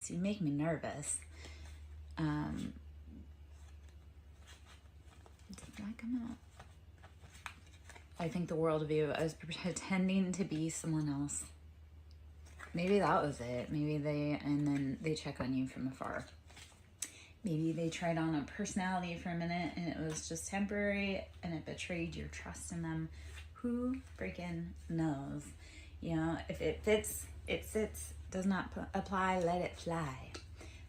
You make me nervous. Did that come out? I think the world of you. I was pretending to be someone else. Maybe that was it. Maybe and then they check on you from afar. Maybe they tried on a personality for a minute and it was just temporary and it betrayed your trust in them. Who freaking knows? You know, if it fits, it sits. Does not apply, let it fly.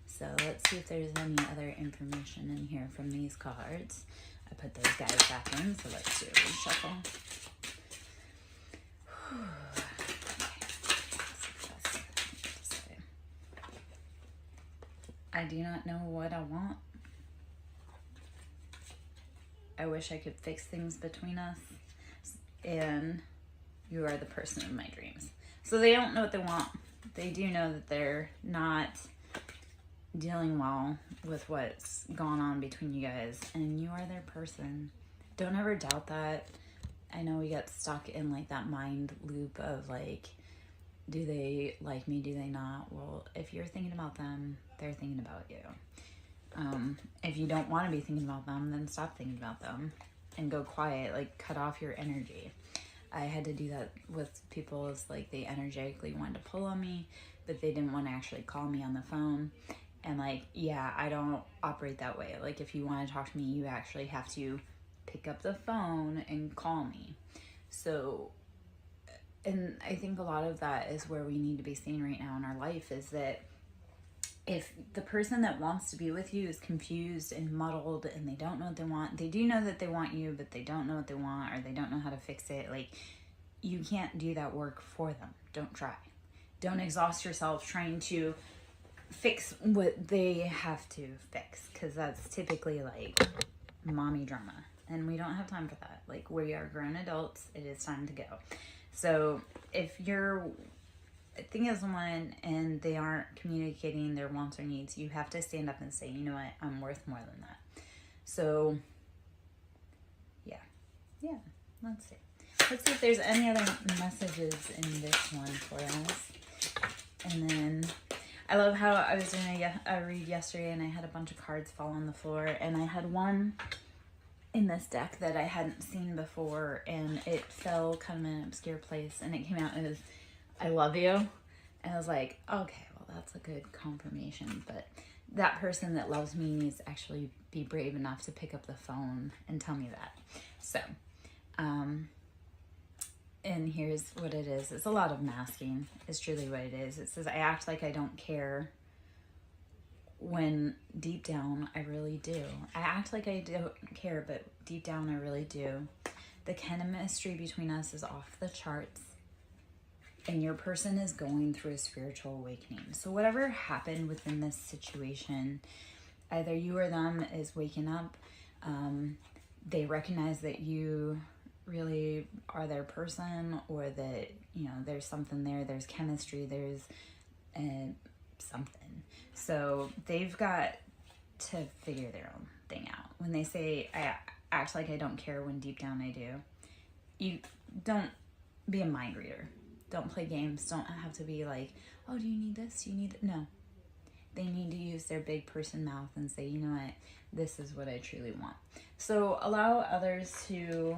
So let's see if there's any other information in here from these cards. I put those guys back in, so let's do a reshuffle. I do not know what I want. I wish I could fix things between us. And you are the person of my dreams. So they don't know what they want. They do know that they're not dealing well with what's gone on between you guys. And you are their person. Don't ever doubt that. I know we get stuck in like that mind loop of like, do they like me? Do they not? Well, if you're thinking about them, they're thinking about you. If you don't want to be thinking about them, then stop thinking about them and go quiet, like cut off your energy. I had to do that with people. It's like they energetically wanted to pull on me, but they didn't want to actually call me on the phone. And like, yeah, I don't operate that way. Like if you want to talk to me, you actually have to pick up the phone and call me. So, and I think a lot of that is where we need to be seeing right now in our life is that if the person that wants to be with you is confused and muddled and they don't know what they want, they do know that they want you, but they don't know what they want or they don't know how to fix it. Like, you can't do that work for them. Don't try. Don't exhaust yourself trying to fix what they have to fix, because that's typically like mommy drama. And we don't have time for that. Like, we are grown adults. It is time to go. So if you're thinking of someone and they aren't communicating their wants or needs, you have to stand up and say, you know what, I'm worth more than that. So yeah, let's see if there's any other messages in this one for us. And then I love how I was doing a read yesterday and I had a bunch of cards fall on the floor, and I had one in this deck that I hadn't seen before, and it fell kind of in an obscure place, and it came out as I love you. And I was like, okay, well, that's a good confirmation, but that person that loves me needs to actually be brave enough to pick up the phone and tell me that. So, and here's what it is. It's a lot of masking is truly what it is. It says, I act like I don't care when deep down I really do. I act like I don't care, but deep down I really do. The chemistry between us is off the charts, and your person is going through a spiritual awakening. So whatever happened within this situation, either you or them is waking up. They recognize that you really are their person, or that, you know, there's something there, there's chemistry, there's something. So they've got to figure their own thing out. When they say, I act like I don't care when deep down I do, you don't be a mind reader. Don't play games. Don't have to be like, oh, do you need this? Do you need that? No. They need to use their big person mouth and say, you know what, this is what I truly want. So allow others to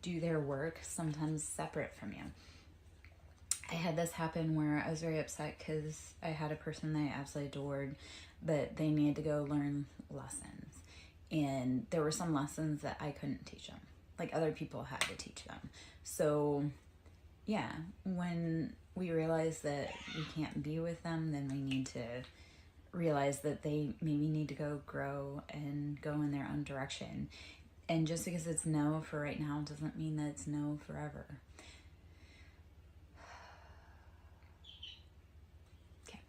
do their work, sometimes separate from you. I had this happen where I was very upset because I had a person that I absolutely adored, but they needed to go learn lessons. And there were some lessons that I couldn't teach them. Like, other people had to teach them. So yeah, when we realize that we can't be with them, then we need to realize that they maybe need to go grow and go in their own direction. And just because it's no for right now doesn't mean that it's no forever. Okay.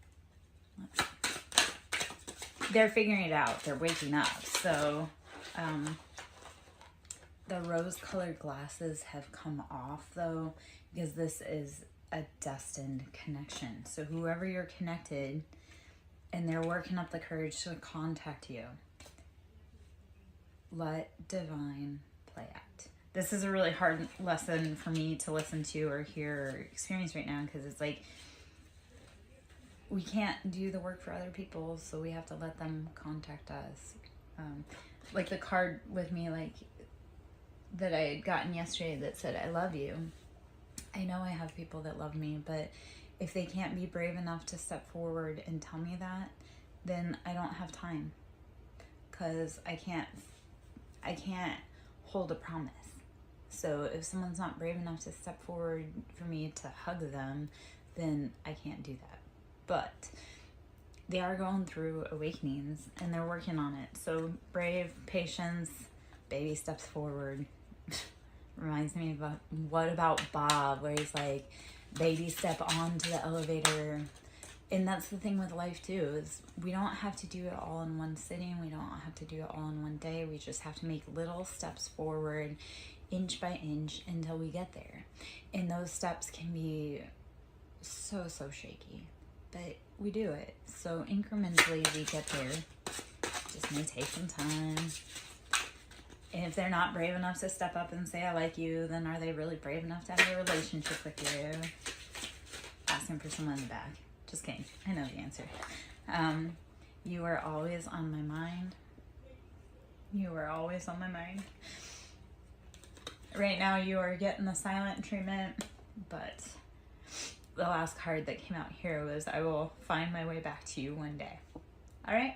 They're figuring it out. They're waking up. So the rose-colored glasses have come off, though, because this is a destined connection. So whoever you're connected, and they're working up the courage to contact you, let divine play out. This is a really hard lesson for me to listen to or hear or experience right now, because it's like, we can't do the work for other people, so we have to let them contact us. Like the card with me, like that I had gotten yesterday that said, I love you. I know I have people that love me, but if they can't be brave enough to step forward and tell me that, then I don't have time, because I can't hold a promise. So if someone's not brave enough to step forward for me to hug them, then I can't do that. But they are going through awakenings and they're working on it. So brave, patience, baby steps forward. Reminds me of What About Bob, where he's like, baby step onto the elevator. And that's the thing with life too, is we don't have to do it all in one sitting. We don't have to do it all in one day. We just have to make little steps forward, inch by inch, until we get there. And those steps can be so shaky, but we do it. So incrementally we get there. Just may take some time. And if they're not brave enough to step up and say I like you, then are they really brave enough to have a relationship with you? Asking for someone in the back. Just kidding. I know the answer. You are always on my mind. You are always on my mind. Right now you are getting the silent treatment, but the last card that came out here was, I will find my way back to you one day. All right?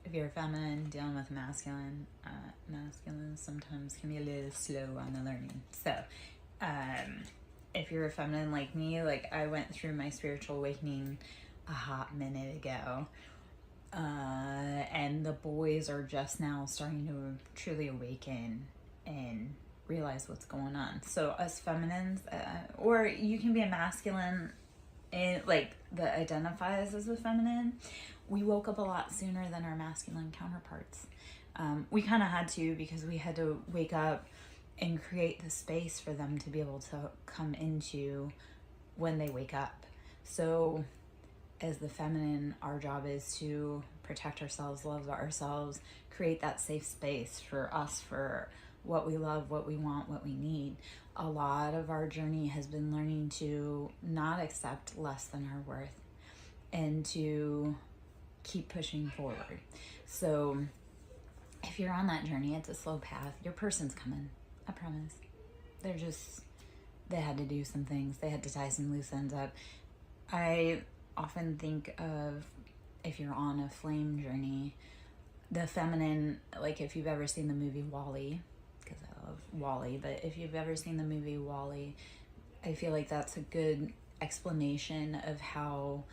If you're feminine dealing with masculine, masculine sometimes can be a little slow on the learning. So if you're a feminine like me, like I went through my spiritual awakening a hot minute ago, and the boys are just now starting to truly awaken and realize what's going on. So us feminines, or you can be a masculine, like that identifies as a feminine, we woke up a lot sooner than our masculine counterparts. We kind of had to, because we had to wake up and create the space for them to be able to come into when they wake up. So as the feminine, our job is to protect ourselves, love ourselves, create that safe space for us, for what we love, what we want, what we need. A lot of our journey has been learning to not accept less than our worth and to keep pushing forward. So if you're on that journey, it's a slow path. Your person's coming, I promise. They had to do some things. They had to tie some loose ends up. I often think of, if you're on a flame journey, the feminine, like if you've ever seen the movie WALL-E, because I love WALL-E, but if you've ever seen the movie WALL-E, I feel like that's a good explanation of how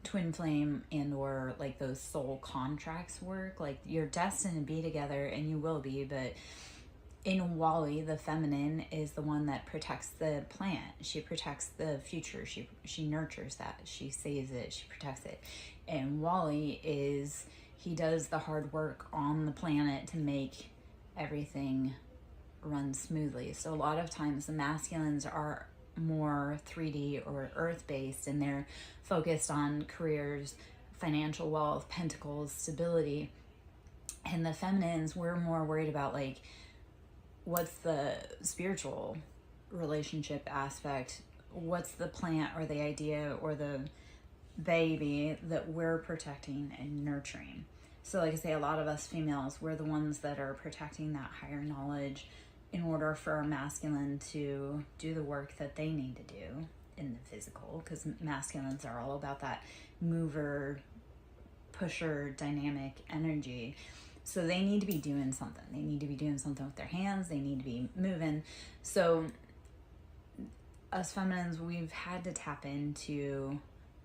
twin flame and or like those soul contracts work. Like you're destined to be together, and you will be, but in WALL-E, the feminine is the one that protects the plant. She protects the future. She nurtures that. She saves it. She protects it. And WALL-E he does the hard work on the planet to make everything run smoothly. So a lot of times the masculines are more 3D or earth-based, and they're focused on careers, financial wealth, pentacles, stability. And the feminines, we're more worried about like, what's the spiritual relationship aspect? What's the plant or the idea or the baby that we're protecting and nurturing? So like I say, a lot of us females, we're the ones that are protecting that higher knowledge in order for our masculine to do the work that they need to do in the physical, because masculines are all about that mover, pusher, dynamic energy. So they need to be doing something. They need to be doing something with their hands. They need to be moving. So us feminines, we've had to tap into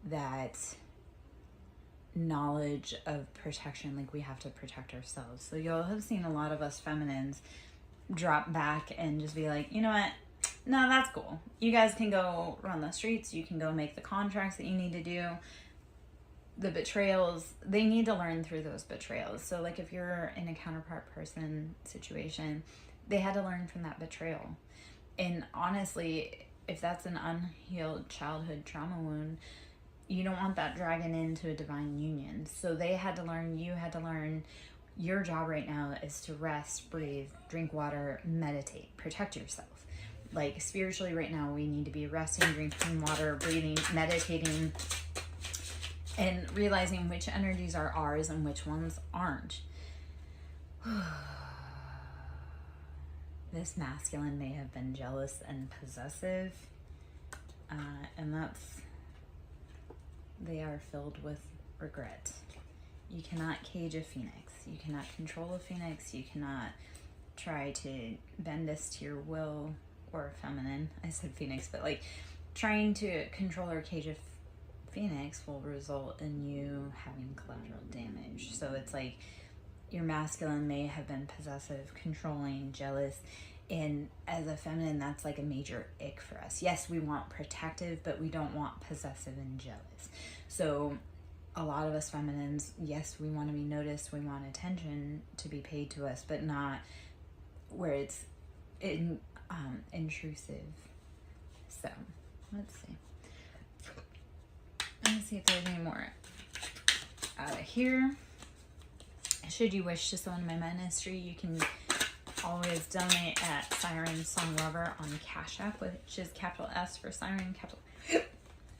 that knowledge of protection. Like we have to protect ourselves. So you'll have seen a lot of us feminines drop back and just be like, you know what? No, that's cool. You guys can go run the streets. You can go make the contracts that you need to do. The betrayals, they need to learn through those betrayals. So like if you're in a counterpart person situation, they had to learn from that betrayal. And honestly, if that's an unhealed childhood trauma wound, you don't want that dragging into a divine union. So they had to learn, you had to learn. Your job right now is to rest, breathe, drink water, meditate, protect yourself. like spiritually right now, we need to be resting, drinking water, breathing, meditating, and realizing which energies are ours and which ones aren't. This masculine may have been jealous and possessive, and they are filled with regret. You cannot cage a phoenix. You cannot control a phoenix. You cannot try to bend this to your will, or feminine. I said phoenix, but like trying to control or cage a phoenix will result in you having collateral damage. So it's like your masculine may have been possessive, controlling, jealous, and as a feminine, that's like a major ick for us. Yes, we want protective, but we don't want possessive and jealous. So a lot of us feminines, yes, we want to be noticed, we want attention to be paid to us, but not where it's intrusive. So let's see. Let's see if there's any more out of here. Should you wish to sow into my ministry, you can always donate at SirenSong Lover on Cash App, which is capital S for Siren, capital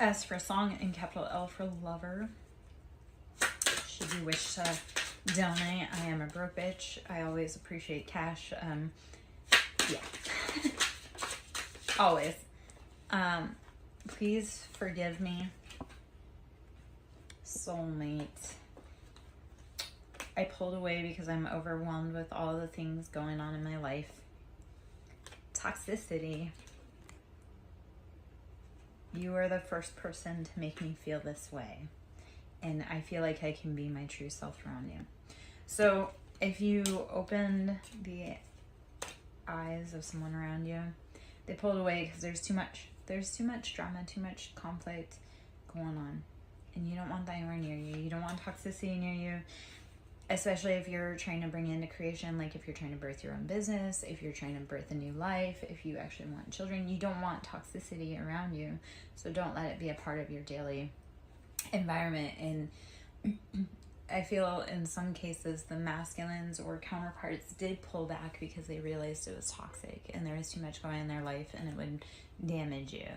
S for Song, and capital L for Lover. Should you wish to donate, I am a broke bitch. I always appreciate cash. Yeah. Always. Please forgive me, soulmate. I pulled away because I'm overwhelmed with all the things going on in my life. Toxicity. You are the first person to make me feel this way. And I feel like I can be my true self around you. So if you opened the eyes of someone around you, they pulled away because there's too much drama, too much conflict going on. And you don't want that anywhere near you. You don't want toxicity near you. Especially if you're trying to bring into creation, like if you're trying to birth your own business, if you're trying to birth a new life, if you actually want children, you don't want toxicity around you. So don't let it be a part of your daily environment. And I feel in some cases the masculines or counterparts did pull back because they realized it was toxic and there was too much going on in their life and it would damage you.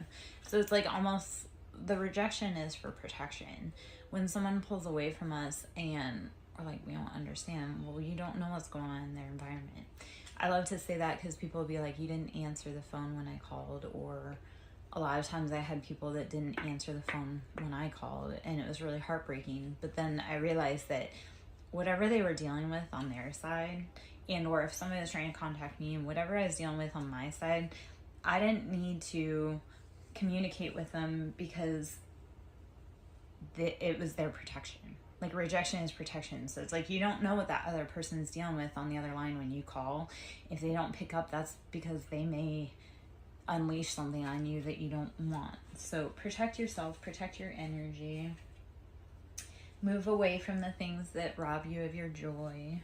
So it's like almost the rejection is for protection. When someone pulls away from us and or like we don't understand, well, you don't know what's going on in their environment. I love to say that because people will be like, you didn't answer the phone when I called, or a lot of times I had people that didn't answer the phone when I called, and it was really heartbreaking. But then I realized that whatever they were dealing with on their side, and or if somebody was trying to contact me and whatever I was dealing with on my side, I didn't need to communicate with them because it was their protection. Like rejection is protection. So it's like you don't know what that other person is dealing with on the other line when you call. If they don't pick up, that's because they may unleash something on you that you don't want. So protect yourself, protect your energy. Move away from the things that rob you of your joy.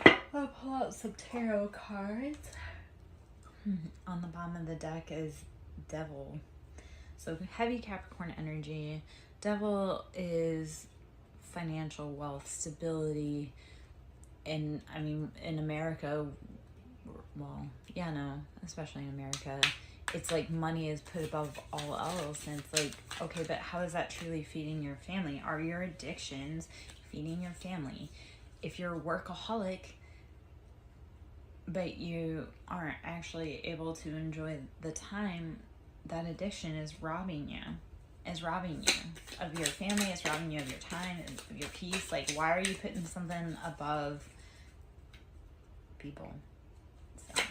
I'll pull out some tarot cards. On the bottom of the deck is Devil. So heavy Capricorn energy. Devil is financial wealth, stability. And I mean, in America, well, yeah, no, especially in America, it's like money is put above all else. And it's like, okay, but how is that truly feeding your family? Are your addictions feeding your family? If you're a workaholic, but you aren't actually able to enjoy the time, that addiction is robbing you of your family, it's robbing you of your time, of your peace. Like, why are you putting something above people? So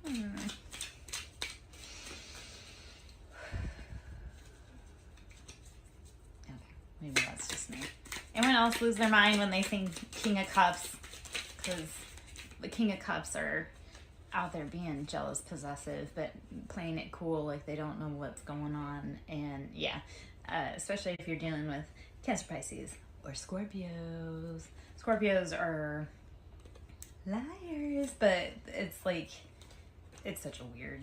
okay, maybe that's just me. Anyone else lose their mind when they sing King of Cups? Because the King of Cups are out there being jealous, possessive, but playing it cool, like they don't know what's going on. And yeah, especially if you're dealing with Cancer, Pisces, or Scorpios. Scorpios are liars, but it's like, it's such a weird